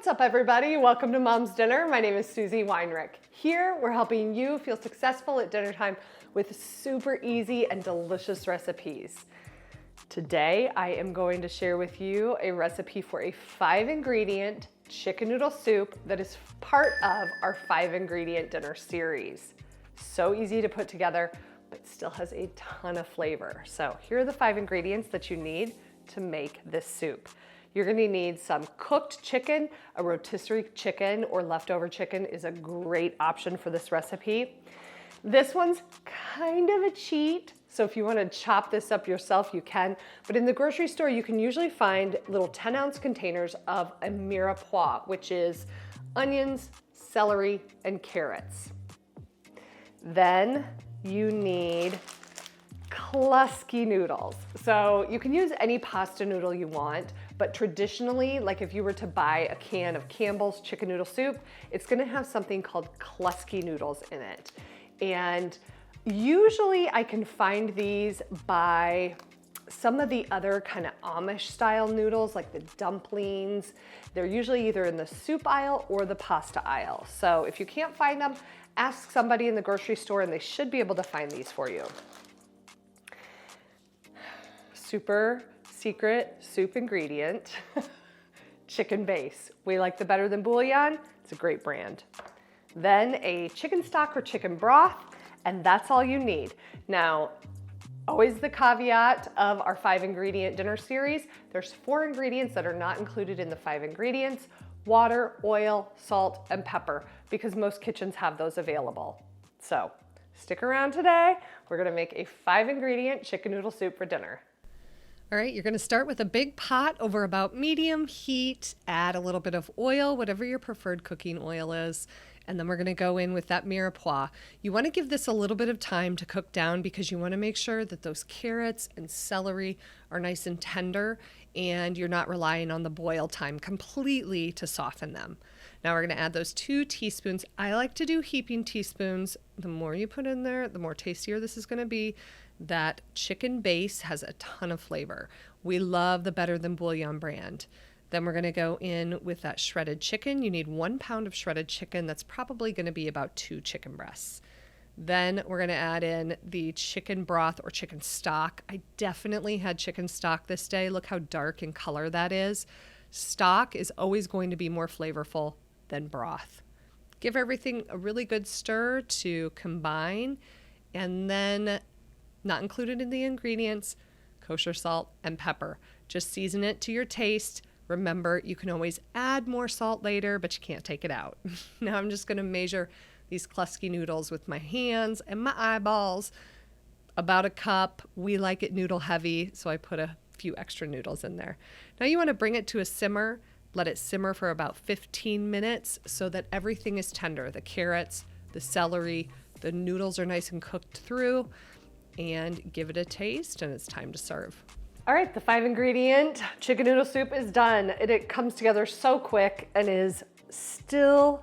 What's up, everybody? Welcome to Mom's Dinner. My name is Susie Weinrich. Here, we're helping you feel successful at dinner time with super easy and delicious recipes. Today, I am going to share with you a recipe for a 5-ingredient chicken noodle soup that is part of our 5-ingredient dinner series. So easy to put together, but still has a ton of flavor. So here are the 5 ingredients that you need to make this soup. You're gonna need some cooked chicken. A rotisserie chicken or leftover chicken is a great option for this recipe. This one's kind of a cheat, so if you wanna chop this up yourself, you can. But in the grocery store, you can usually find little 10-ounce containers of a mirepoix, which is onions, celery, and carrots. Then you need kluski noodles. So you can use any pasta noodle you want, but traditionally, like if you were to buy a can of Campbell's chicken noodle soup, it's gonna have something called kluski noodles in it. And usually I can find these by some of the other kind of Amish style noodles, like the dumplings. They're usually either in the soup aisle or the pasta aisle. So if you can't find them, ask somebody in the grocery store and they should be able to find these for you. Super secret soup ingredient, chicken base. We like the Better Than Bouillon. It's a great brand. Then a chicken stock or chicken broth, and that's all you need. Now, always the caveat of our 5-ingredient dinner series, there's 4 ingredients that are not included in the 5 ingredients: water, oil, salt, and pepper, because most kitchens have those available. So stick around today. We're gonna make a 5-ingredient chicken noodle soup for dinner. All right, you're gonna start with a big pot over about medium heat, add a little bit of oil, whatever your preferred cooking oil is, and then we're gonna go in with that mirepoix. You wanna give this a little bit of time to cook down because you wanna make sure that those carrots and celery are nice and tender and you're not relying on the boil time completely to soften them. Now we're gonna add those 2 teaspoons. I like to do heaping teaspoons. The more you put in there, the more tastier this is gonna be. That chicken base has a ton of flavor. We love the Better Than Bouillon brand. Then we're gonna go in with that shredded chicken. You need 1 pound of shredded chicken. That's probably gonna be about 2 chicken breasts. Then we're gonna add in the chicken broth or chicken stock. I definitely had chicken stock this day. Look how dark in color that is. Stock is always going to be more flavorful than broth. Give everything a really good stir to combine, and then not included in the ingredients, kosher salt and pepper. Just season it to your taste. Remember, you can always add more salt later, but you can't take it out. Now I'm just gonna measure these kluski noodles with my hands and my eyeballs. About a cup. We like it noodle heavy, so I put a few extra noodles in there. Now you wanna bring it to a simmer. Let it simmer for about 15 minutes so that everything is tender. The carrots, the celery, the noodles are nice and cooked through. And give it a taste, and it's time to serve. All right, the 5-ingredient chicken noodle soup is done. It comes together so quick and is still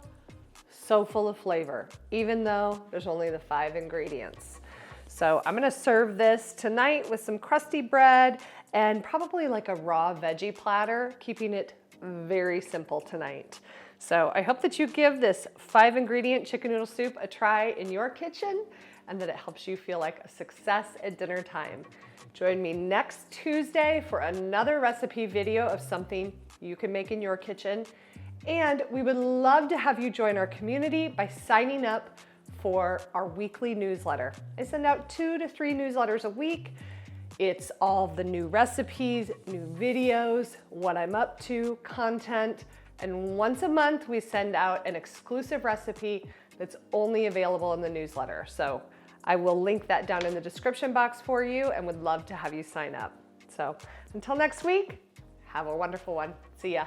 so full of flavor, even though there's only the 5 ingredients. So I'm gonna serve this tonight with some crusty bread and probably like a raw veggie platter, keeping it very simple tonight. So I hope that you give this 5-ingredient chicken noodle soup a try in your kitchen and that it helps you feel like a success at dinner time. Join me next Tuesday for another recipe video of something you can make in your kitchen. And we would love to have you join our community by signing up for our weekly newsletter. I send out 2 to 3 newsletters a week. It's all the new recipes, new videos, what I'm up to, content, and once a month we send out an exclusive recipe that's only available in the newsletter. So I will link that down in the description box for you and would love to have you sign up. So until next week, have a wonderful one. See ya.